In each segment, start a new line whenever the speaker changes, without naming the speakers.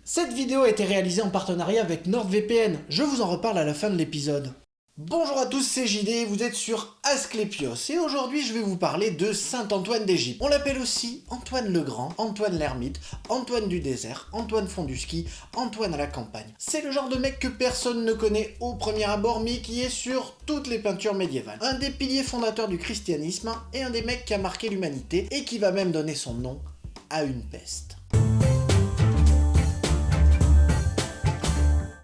Cette vidéo a été réalisée en partenariat avec NordVPN, je vous en reparle à la fin de l'épisode. Bonjour à tous, c'est JD, vous êtes sur Asclépios et aujourd'hui je vais vous parler de Saint Antoine d'Égypte. On l'appelle aussi Antoine le Grand, Antoine l'Ermite, Antoine du désert, Antoine fond du ski, Antoine à la campagne. C'est le genre de mec que personne ne connaît au premier abord mais qui est sur toutes les peintures médiévales. Un des piliers fondateurs du christianisme et un des mecs qui a marqué l'humanité et qui va même donner son nom à une peste.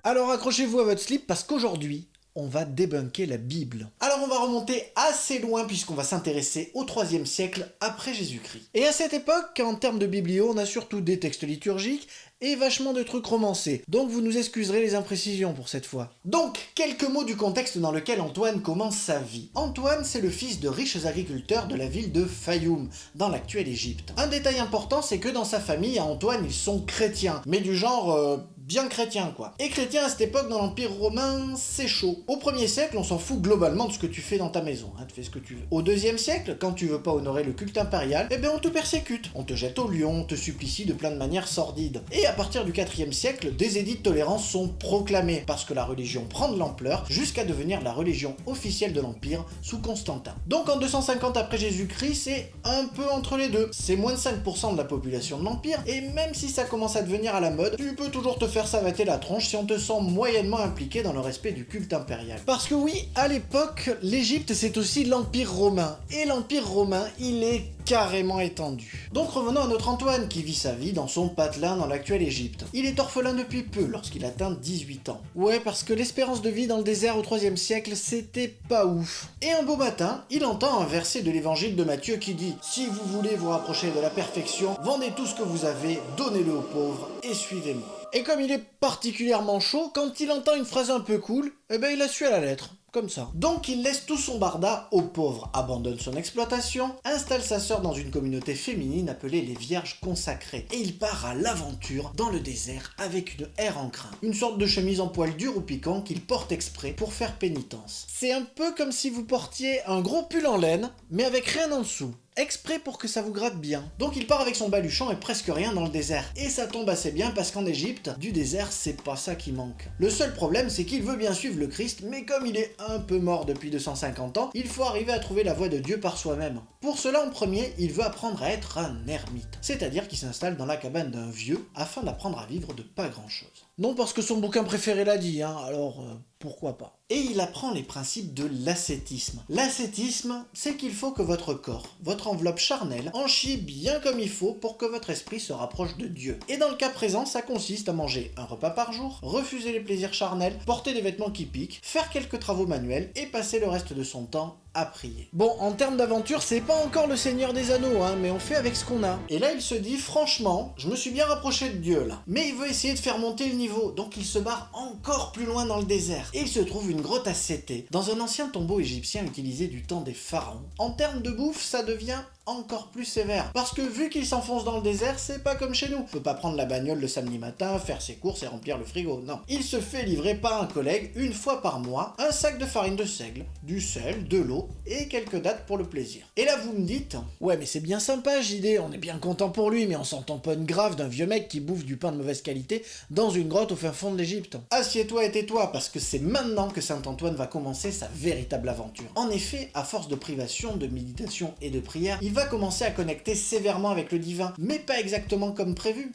Alors accrochez-vous à votre slip parce qu'aujourd'hui, on va débunker la Bible. Alors on va remonter assez loin puisqu'on va s'intéresser au 3e siècle après Jésus-Christ. Et à cette époque, en termes de biblio, on a surtout des textes liturgiques et vachement de trucs romancés. Donc vous nous excuserez les imprécisions pour cette fois. Donc, quelques mots du contexte dans lequel Antoine commence sa vie. Antoine, c'est le fils de riches agriculteurs de la ville de Fayoum, dans l'actuelle Égypte. Un détail important, c'est que dans sa famille, à Antoine, ils sont chrétiens, mais du genre bien chrétien quoi. Et chrétien à cette époque dans l'Empire romain, c'est chaud. Au 1er siècle, on s'en fout globalement de ce que tu fais dans ta maison, tu fais ce que tu veux. Au 2e siècle, quand tu veux pas honorer le culte impérial, eh ben on te persécute, on te jette au lion, on te supplicie de plein de manières sordides. Et à partir du 4e siècle, des édits de tolérance sont proclamés, parce que la religion prend de l'ampleur, jusqu'à devenir la religion officielle de l'Empire sous Constantin. Donc en 250 après Jésus-Christ, c'est un peu entre les deux. C'est moins de 5% de la population de l'Empire, et même si ça commence à devenir à la mode, tu peux toujours te faire savater la tronche si on te sent moyennement impliqué dans le respect du culte impérial. Parce que oui, à l'époque, l'Égypte c'est aussi l'Empire romain, et l'Empire romain, il est carrément étendu. Donc revenons à notre Antoine qui vit sa vie dans son patelin dans l'actuelle Égypte. Il est orphelin depuis peu, lorsqu'il atteint 18 ans. Ouais, parce que l'espérance de vie dans le désert au 3e siècle, c'était pas ouf. Et un beau matin, il entend un verset de l'évangile de Matthieu qui dit « Si vous voulez vous rapprocher de la perfection, vendez tout ce que vous avez, donnez-le aux pauvres et suivez-moi. » Et comme il est particulièrement chaud, quand il entend une phrase un peu cool, eh ben il la suit à la lettre. Comme ça. Donc il laisse tout son barda aux pauvres, abandonne son exploitation, installe sa sœur dans une communauté féminine appelée les Vierges Consacrées, et il part à l'aventure dans le désert avec une haire en crin, une sorte de chemise en poil dur ou piquant qu'il porte exprès pour faire pénitence. C'est un peu comme si vous portiez un gros pull en laine, mais avec rien en dessous. Exprès pour que ça vous gratte bien. Donc il part avec son baluchon et presque rien dans le désert. Et ça tombe assez bien parce qu'en Égypte, du désert, c'est pas ça qui manque. Le seul problème, c'est qu'il veut bien suivre le Christ, mais comme il est un peu mort depuis 250 ans, il faut arriver à trouver la voie de Dieu par soi-même. Pour cela, en premier, il veut apprendre à être un ermite. C'est-à-dire qu'il s'installe dans la cabane d'un vieux afin d'apprendre à vivre de pas grand-chose. Non parce que son bouquin préféré l'a dit, alors pourquoi pas. Et il apprend les principes de l'ascétisme. L'ascétisme, c'est qu'il faut que votre corps, votre enveloppe charnelle, en chie bien comme il faut pour que votre esprit se rapproche de Dieu. Et dans le cas présent, ça consiste à manger un repas par jour, refuser les plaisirs charnels, porter des vêtements qui piquent, faire quelques travaux manuels et passer le reste de son temps à prier. Bon, en termes d'aventure, c'est pas encore le Seigneur des Anneaux, mais on fait avec ce qu'on a. Et là, il se dit, franchement, je me suis bien rapproché de Dieu, là. Mais il veut essayer de faire monter le niveau, donc il se barre encore plus loin dans le désert. Et il se trouve une grotte à Sété, dans un ancien tombeau égyptien utilisé du temps des pharaons. En termes de bouffe, ça devient encore plus sévère. Parce que vu qu'il s'enfonce dans le désert, c'est pas comme chez nous. On peut pas prendre la bagnole le samedi matin, faire ses courses et remplir le frigo, non. Il se fait livrer par un collègue, une fois par mois, un sac de farine de seigle, du sel, de l'eau et quelques dattes pour le plaisir. Et là vous me dites, ouais mais c'est bien sympa JD, on est bien content pour lui, mais on s'en tamponne grave d'un vieux mec qui bouffe du pain de mauvaise qualité dans une grotte au fin fond de l'Égypte. Assieds-toi et tais-toi, parce que c'est maintenant que Saint Antoine va commencer sa véritable aventure. En effet, à force de privation, de méditation et de prière, il va commencer à connecter sévèrement avec le divin, mais pas exactement comme prévu.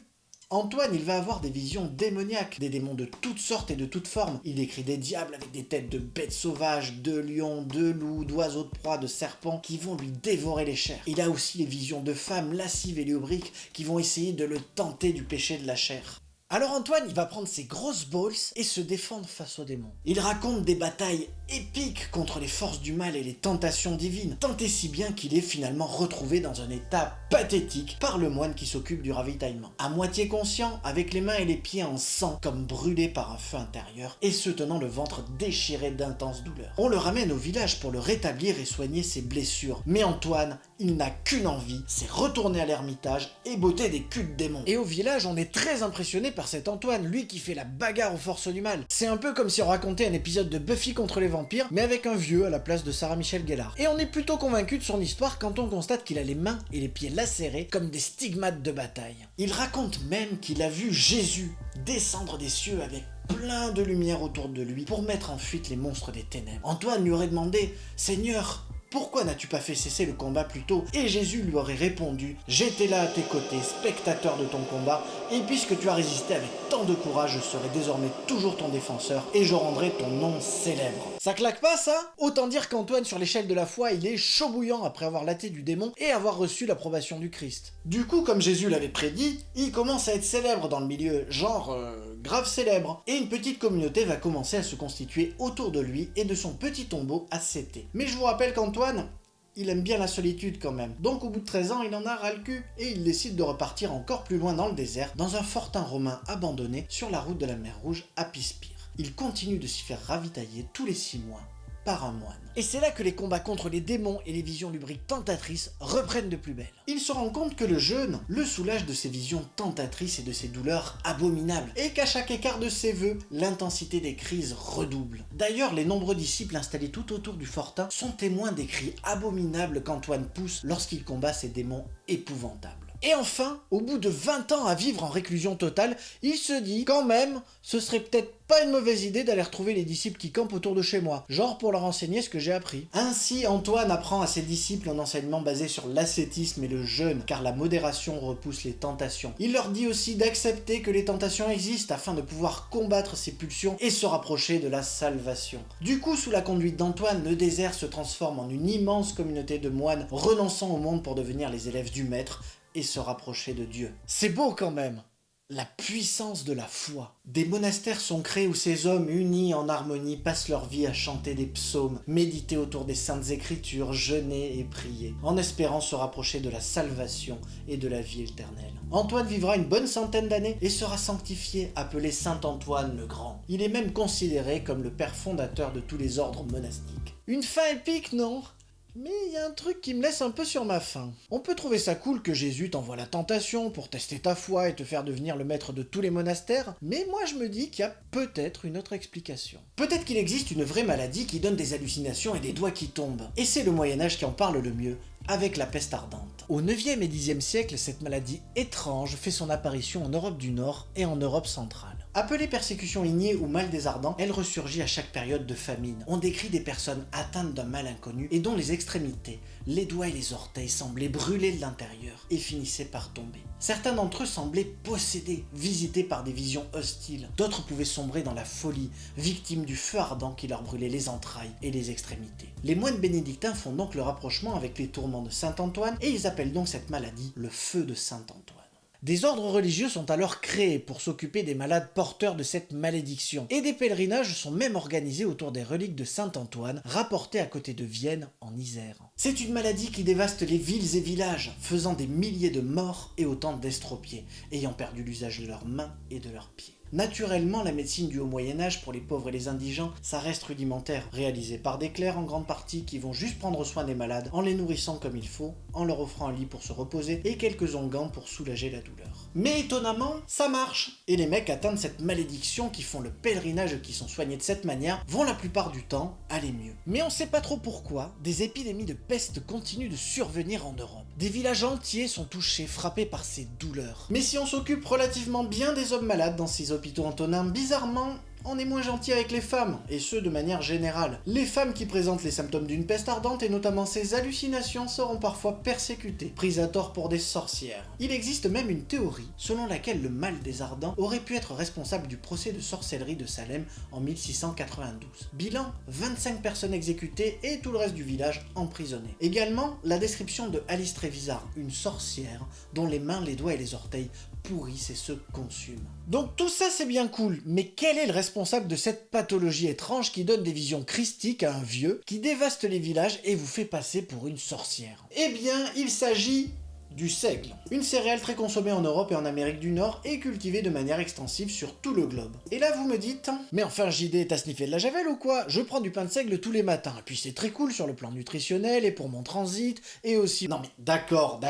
Antoine, il va avoir des visions démoniaques, des démons de toutes sortes et de toutes formes. Il décrit des diables avec des têtes de bêtes sauvages, de lions, de loups, d'oiseaux de proie, de serpents qui vont lui dévorer les chairs. Il a aussi les visions de femmes lascives et lubriques qui vont essayer de le tenter du péché de la chair. Alors Antoine, il va prendre ses grosses balls et se défendre face aux démons. Il raconte des batailles épiques contre les forces du mal et les tentations divines, tant et si bien qu'il est finalement retrouvé dans un état pathétique par le moine qui s'occupe du ravitaillement. À moitié conscient, avec les mains et les pieds en sang, comme brûlés par un feu intérieur, et se tenant le ventre déchiré d'intenses douleurs. On le ramène au village pour le rétablir et soigner ses blessures. Mais Antoine, il n'a qu'une envie, c'est retourner à l'ermitage et botter des culs de démons. Et au village, on est très impressionné par cet Antoine, lui qui fait la bagarre aux forces du mal. C'est un peu comme si on racontait un épisode de Buffy contre les vampires, mais avec un vieux à la place de Sarah Michelle Gellar. Et on est plutôt convaincu de son histoire quand on constate qu'il a les mains et les pieds lacérés comme des stigmates de bataille. Il raconte même qu'il a vu Jésus descendre des cieux avec plein de lumière autour de lui pour mettre en fuite les monstres des ténèbres. Antoine lui aurait demandé « Seigneur, pourquoi n'as-tu pas fait cesser le combat plus tôt ?» Et Jésus lui aurait répondu « J'étais là à tes côtés, spectateur de ton combat, et puisque tu as résisté avec tant de courage, je serai désormais toujours ton défenseur, et je rendrai ton nom célèbre. » Ça claque pas ça? Autant dire qu'Antoine sur l'échelle de la foi, il est chaud bouillant après avoir laté du démon et avoir reçu l'approbation du Christ. Du coup, comme Jésus l'avait prédit, il commence à être célèbre dans le milieu, genre grave célèbre, et une petite communauté va commencer à se constituer autour de lui et de son petit tombeau à Céthée. Mais je vous rappelle qu'Antoine, il aime bien la solitude quand même. Donc au bout de 13 ans, il en a ras le cul et il décide de repartir encore plus loin dans le désert, dans un fortin romain abandonné sur la route de la mer Rouge à Pispire. Il continue de s'y faire ravitailler tous les 6 mois par un moine. Et c'est là que les combats contre les démons et les visions lubriques tentatrices reprennent de plus belle. Il se rend compte que le jeûne le soulage de ses visions tentatrices et de ses douleurs abominables, et qu'à chaque écart de ses vœux, l'intensité des crises redouble. D'ailleurs, les nombreux disciples installés tout autour du fortin sont témoins des cris abominables qu'Antoine pousse lorsqu'il combat ces démons épouvantables. Et enfin, au bout de 20 ans à vivre en réclusion totale, il se dit, quand même, ce serait peut-être pas une mauvaise idée d'aller retrouver les disciples qui campent autour de chez moi, genre pour leur enseigner ce que j'ai appris. Ainsi, Antoine apprend à ses disciples un enseignement basé sur l'ascétisme et le jeûne, car la modération repousse les tentations. Il leur dit aussi d'accepter que les tentations existent afin de pouvoir combattre ces pulsions et se rapprocher de la salvation. Du coup, sous la conduite d'Antoine, le désert se transforme en une immense communauté de moines renonçant au monde pour devenir les élèves du maître et se rapprocher de Dieu. C'est beau quand même! La puissance de la foi. Des monastères sont créés où ces hommes unis en harmonie passent leur vie à chanter des psaumes, méditer autour des saintes écritures, jeûner et prier, en espérant se rapprocher de la salvation et de la vie éternelle. Antoine vivra une bonne centaine d'années et sera sanctifié, appelé Saint Antoine le Grand. Il est même considéré comme le père fondateur de tous les ordres monastiques. Une fin épique, non ? Mais il y a un truc qui me laisse un peu sur ma faim. On peut trouver ça cool que Jésus t'envoie la tentation pour tester ta foi et te faire devenir le maître de tous les monastères, mais moi je me dis qu'il y a peut-être une autre explication. Peut-être qu'il existe une vraie maladie qui donne des hallucinations et des doigts qui tombent. Et c'est le Moyen-Âge qui en parle le mieux, avec la peste ardente. Au 9e et 10e siècle, cette maladie étrange fait son apparition en Europe du Nord et en Europe centrale. Appelée persécution ignée ou mal des ardents, elle ressurgit à chaque période de famine. On décrit des personnes atteintes d'un mal inconnu et dont les extrémités, les doigts et les orteils semblaient brûler de l'intérieur et finissaient par tomber. Certains d'entre eux semblaient possédés, visités par des visions hostiles. D'autres pouvaient sombrer dans la folie, victimes du feu ardent qui leur brûlait les entrailles et les extrémités. Les moines bénédictins font donc le rapprochement avec les tourments de Saint Antoine et ils appellent donc cette maladie le feu de Saint Antoine. Des ordres religieux sont alors créés pour s'occuper des malades porteurs de cette malédiction, et des pèlerinages sont même organisés autour des reliques de Saint Antoine, rapportées à côté de Vienne, en Isère. C'est une maladie qui dévaste les villes et villages, faisant des milliers de morts et autant d'estropiés, ayant perdu l'usage de leurs mains et de leurs pieds. Naturellement, la médecine du haut Moyen-Âge pour les pauvres et les indigents, ça reste rudimentaire, réalisée par des clercs en grande partie qui vont juste prendre soin des malades en les nourrissant comme il faut, en leur offrant un lit pour se reposer et quelques onguents pour soulager la douleur. Mais étonnamment, ça marche! Et les mecs atteints de cette malédiction qui font le pèlerinage qui sont soignés de cette manière vont la plupart du temps aller mieux. Mais on sait pas trop pourquoi, des épidémies de peste continuent de survenir en Europe. Des villages entiers sont touchés, frappés par ces douleurs. Mais si on s'occupe relativement bien des hommes malades dans ces hôpitaux antonins, bizarrement, on est moins gentil avec les femmes, et ce de manière générale. Les femmes qui présentent les symptômes d'une peste ardente, et notamment ces hallucinations, seront parfois persécutées, prises à tort pour des sorcières. Il existe même une théorie selon laquelle le mal des ardents aurait pu être responsable du procès de sorcellerie de Salem en 1692. Bilan, 25 personnes exécutées et tout le reste du village emprisonné. Également, la description de Alice Trévisard, une sorcière dont les mains, les doigts et les orteils pourrissent et se consument. Donc tout ça c'est bien cool, mais quel est le responsable de cette pathologie étrange qui donne des visions christiques à un vieux, qui dévaste les villages et vous fait passer pour une sorcière? Eh bien, il s'agit du seigle. Une céréale très consommée en Europe et en Amérique du Nord et cultivée de manière extensive sur tout le globe. Et là vous me dites, mais enfin JD, t'as sniffé de la javel ou quoi? Je prends du pain de seigle tous les matins, et puis c'est très cool sur le plan nutritionnel et pour mon transit, et aussi... Non mais d'accord.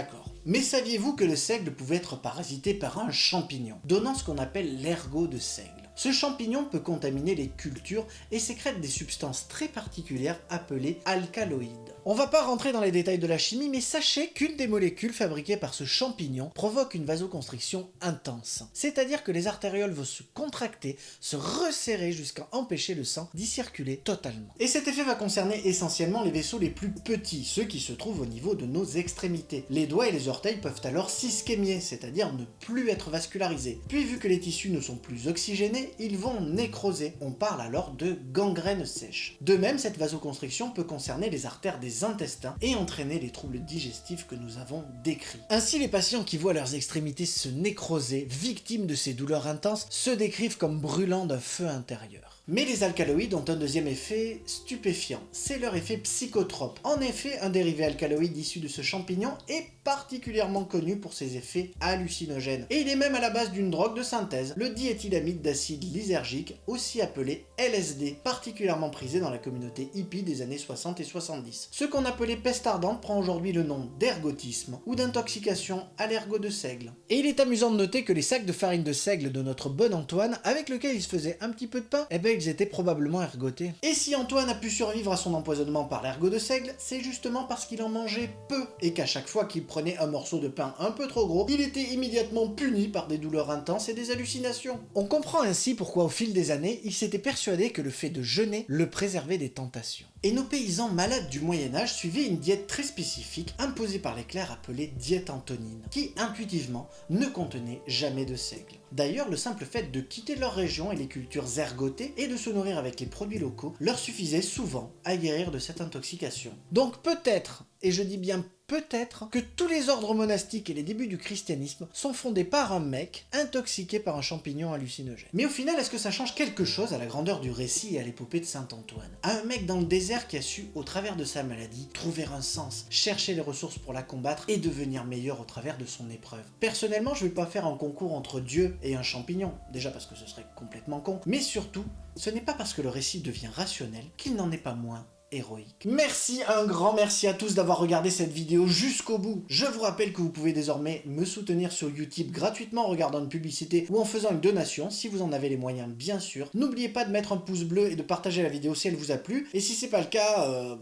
Mais saviez-vous que le seigle pouvait être parasité par un champignon, donnant ce qu'on appelle l'ergot de seigle? Ce champignon peut contaminer les cultures et sécrète des substances très particulières appelées alcaloïdes. On va pas rentrer dans les détails de la chimie, mais sachez qu'une des molécules fabriquées par ce champignon provoque une vasoconstriction intense. C'est-à-dire que les artérioles vont se contracter, se resserrer jusqu'à empêcher le sang d'y circuler totalement. Et cet effet va concerner essentiellement les vaisseaux les plus petits, ceux qui se trouvent au niveau de nos extrémités. Les doigts et les orteils peuvent alors s'ischémier, c'est-à-dire ne plus être vascularisés. Puis vu que les tissus ne sont plus oxygénés, ils vont nécroser. On parle alors de gangrène sèche. De même, cette vasoconstriction peut concerner les artères des intestins et entraîner les troubles digestifs que nous avons décrits. Ainsi, les patients qui voient leurs extrémités se nécroser, victimes de ces douleurs intenses, se décrivent comme brûlant d'un feu intérieur. Mais les alcaloïdes ont un deuxième effet stupéfiant, c'est leur effet psychotrope. En effet, un dérivé alcaloïde issu de ce champignon est particulièrement connu pour ses effets hallucinogènes. Et il est même à la base d'une drogue de synthèse, le diéthylamide d'acide lysergique, aussi appelé LSD, particulièrement prisé dans la communauté hippie des années 60 et 70. Ce qu'on appelait peste ardente prend aujourd'hui le nom d'ergotisme ou d'intoxication à l'ergot de seigle. Et il est amusant de noter que les sacs de farine de seigle de notre bon Antoine, avec lequel il se faisait un petit peu de pain, eh ben ils étaient probablement ergotés. Et si Antoine a pu survivre à son empoisonnement par l'ergot de seigle, c'est justement parce qu'il en mangeait peu, et qu'à chaque fois qu'il prenait un morceau de pain un peu trop gros, il était immédiatement puni par des douleurs intenses et des hallucinations. On comprend ainsi pourquoi au fil des années, il s'était persuadé que le fait de jeûner le préservait des tentations. Et nos paysans malades du Moyen-Âge suivaient une diète très spécifique imposée par les clercs appelée diète antonine, qui intuitivement ne contenait jamais de seigle. D'ailleurs, le simple fait de quitter leur région et les cultures ergotées et de se nourrir avec les produits locaux leur suffisait souvent à guérir de cette intoxication. Donc peut-être, et je dis bien peut-être, que tous les ordres monastiques et les débuts du christianisme sont fondés par un mec intoxiqué par un champignon hallucinogène. Mais au final, est-ce que ça change quelque chose à la grandeur du récit et à l'épopée de saint Antoine? À un mec dans le désert qui a su, au travers de sa maladie, trouver un sens, chercher les ressources pour la combattre et devenir meilleur au travers de son épreuve. Personnellement, je vais pas faire un concours entre Dieu et un champignon, déjà parce que ce serait complètement con, mais surtout, ce n'est pas parce que le récit devient rationnel qu'il n'en est pas moins héroïque. Merci, un grand merci à tous d'avoir regardé cette vidéo jusqu'au bout. Je vous rappelle que vous pouvez désormais me soutenir sur YouTube gratuitement en regardant une publicité ou en faisant une donation, si vous en avez les moyens bien sûr. N'oubliez pas de mettre un pouce bleu et de partager la vidéo si elle vous a plu, et si c'est pas le cas,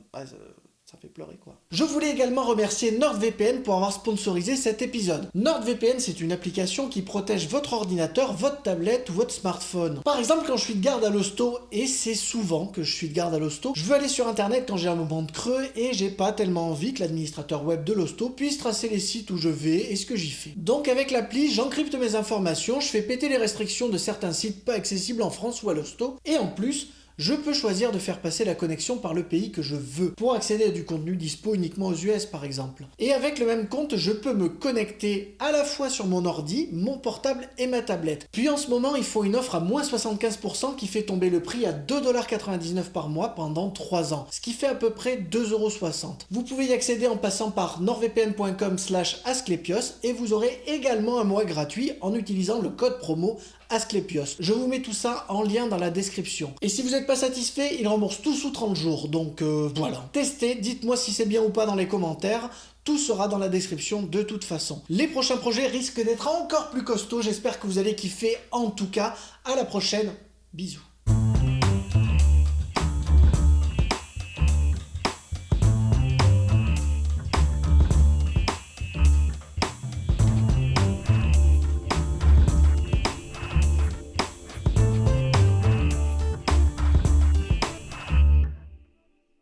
ça fait pleurer quoi. Je voulais également remercier NordVPN pour avoir sponsorisé cet épisode. NordVPN, c'est une application qui protège votre ordinateur, votre tablette ou votre smartphone. Par exemple, quand je suis de garde à l'hosto, et c'est souvent que je suis de garde à l'hosto, je veux aller sur internet quand j'ai un moment de creux et j'ai pas tellement envie que l'administrateur web de l'hosto puisse tracer les sites où je vais et ce que j'y fais. Donc avec l'appli, j'encrypte mes informations, je fais péter les restrictions de certains sites pas accessibles en France ou à l'hosto, et en plus, je peux choisir de faire passer la connexion par le pays que je veux, pour accéder à du contenu dispo uniquement aux US par exemple. Et avec le même compte, je peux me connecter à la fois sur mon ordi, mon portable et ma tablette. Puis en ce moment, ils font une offre à moins 75% qui fait tomber le prix à 2,99$ par mois pendant 3 ans, ce qui fait à peu près 2,60€. Vous pouvez y accéder en passant par nordvpn.com/asclepios et vous aurez également un mois gratuit en utilisant le code promo Asclepios. Je vous mets tout ça en lien dans la description. Et si vous n'êtes pas satisfait, il rembourse tout sous 30 jours. Donc voilà. Testez, dites-moi si c'est bien ou pas dans les commentaires. Tout sera dans la description de toute façon. Les prochains projets risquent d'être encore plus costauds. J'espère que vous allez kiffer. En tout cas, à la prochaine. Bisous.